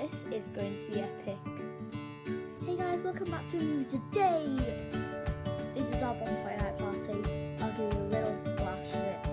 this is going to be epic. Hey guys, welcome back to me today. This is our bonfire night party. I'll give you a little flash of it.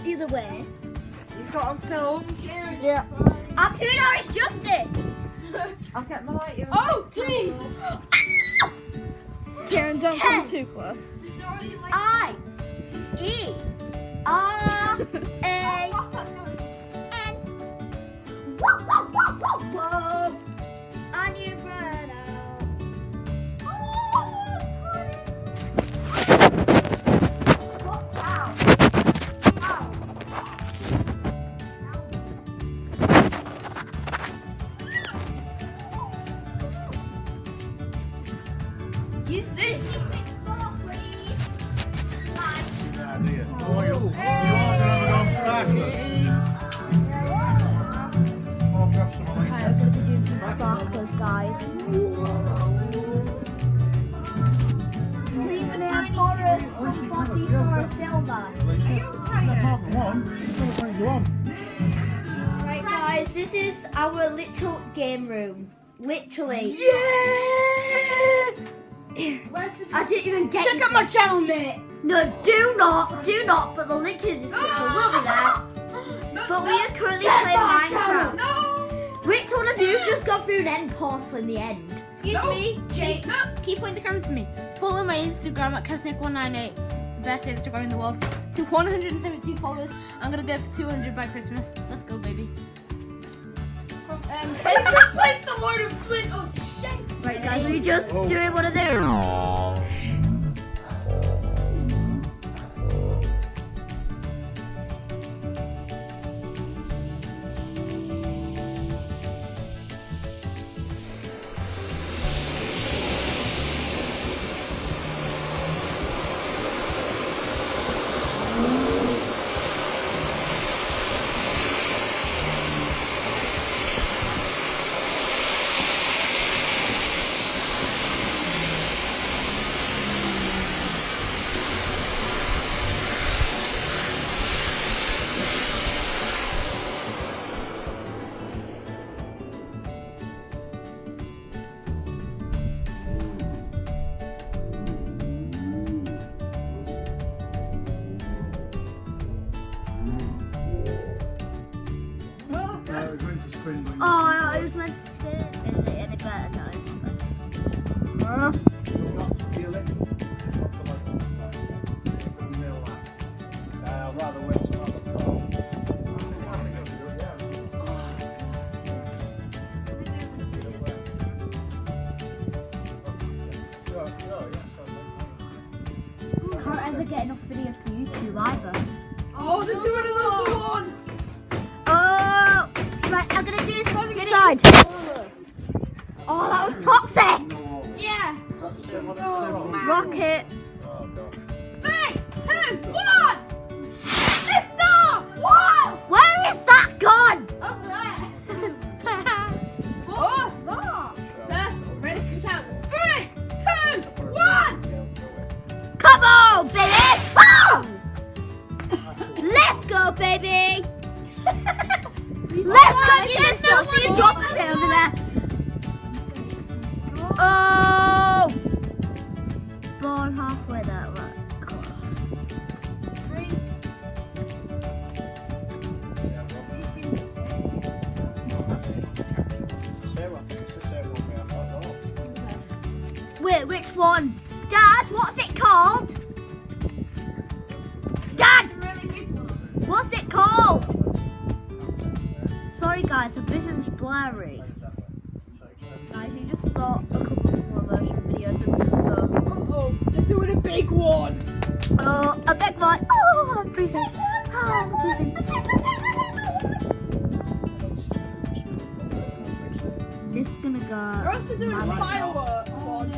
The other way. You've got on film. Yeah. I'm doing Irish justice. I'll get my light. Oh, jeez. Karen, don't come too close. I E R A N. Whoa. And you run out. Watch out. Ow. Use this. Okay, we're going to be doing some sparklers, guys. Please name Forrest somebody for a filmer. Right, guys, this is our literal game room. Literally. Yeah! I didn't even get Check out my channel, mate. No, do not, but the link in the description will be there. But we are currently playing Minecraft. No! Which one of you just got through an end portal in the end? Excuse me, Jake. Keep pointing the camera to me. Follow my Instagram at Kasnick198, the best Instagram in the world. To 172 followers, I'm gonna go for 200 by Christmas. Let's go, baby. Place the Lord of Flint. Oh shit! Right, guys, we just doing one of those. Oh, it was meant to spin. Is it any better? No, it's not better. Can't ever get enough videos for YouTube either. Oh, they're doing another one. Oh, right, I'm gonna do this from the side. Oh, that was toxic. Yeah. Rocket. 3, 2, 1. Lift off. Whoa. Where is that gone? Up there. Oh, stop. Sir, ready to count. 3, 2, 1. Come on, baby. Boom. Let's go, baby. Let's go. You can still see a drop of it over there. Oh. Born halfway there. Look. Wait, which one? Dad, what's it called? Dad, what's it called? Sorry guys, the vision's blurry. Guys, you just saw a couple of slow motion videos. It was so... Oh, they're doing a big one. Oh, a big one. Oh, I'm freezing. Oh, I'm freezing. This is gonna go... They're also doing a firework one.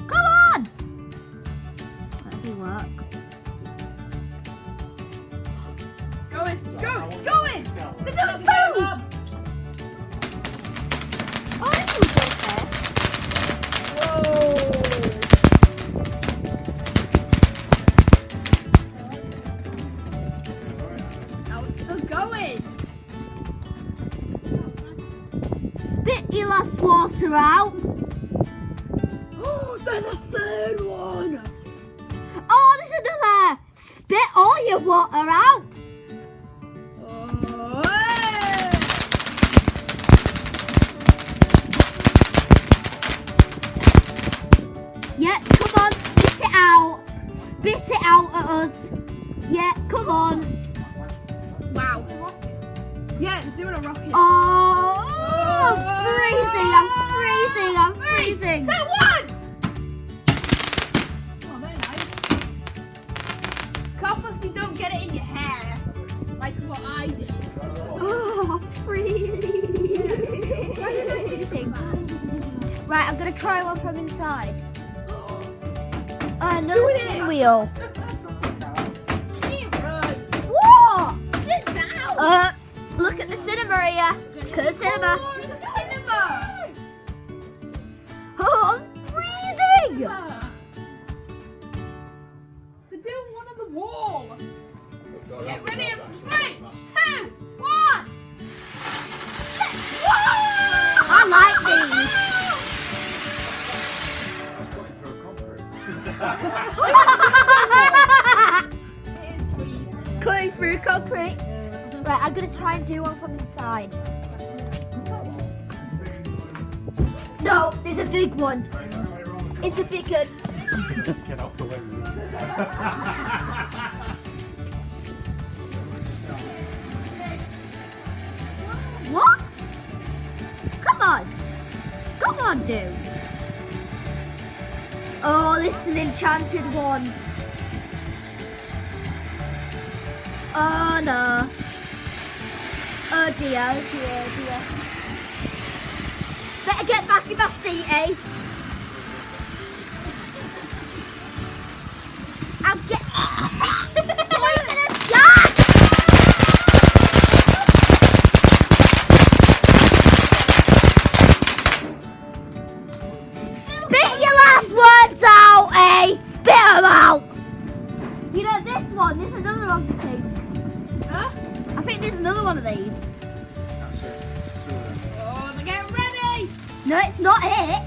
Come on! Let me work. It's going, it's going, it's going. They're doing two. Oh, this is okay. Whoa. Now it's still going. Spit your last water out. Oh, there's a third one. Oh, there's another. Spit all your water out. Oh, hey. Yeah, it's doing a rocket. Oh, I'm freezing. 3, 2, 1! Oh, very nice. Cough if you don't get it in your hair. Like what I did. Oh, freezing. Right, I'm gonna try one from inside. Another spin wheel. What? Sit down. Look at the cinema here. Look at the cinema. Oh, I'm freezing. They're doing one on the wall. Get ready in 3, 2, 1. I like these. Cutting through concrete. Right, I'm gonna try and do one from inside. No, there's a big one. It's a big one. Get off the way. What? Come on, dude. Oh, this is an enchanted one. Oh no. Oh dear, oh dear, oh dear. Better get back in my seat, eh? I'll get poisonous gas! Spit your last words out, eh? Spit them out! You know this one, there's another one I think. Huh? I think there's another one of these. Oh, get ready. No, it's not it.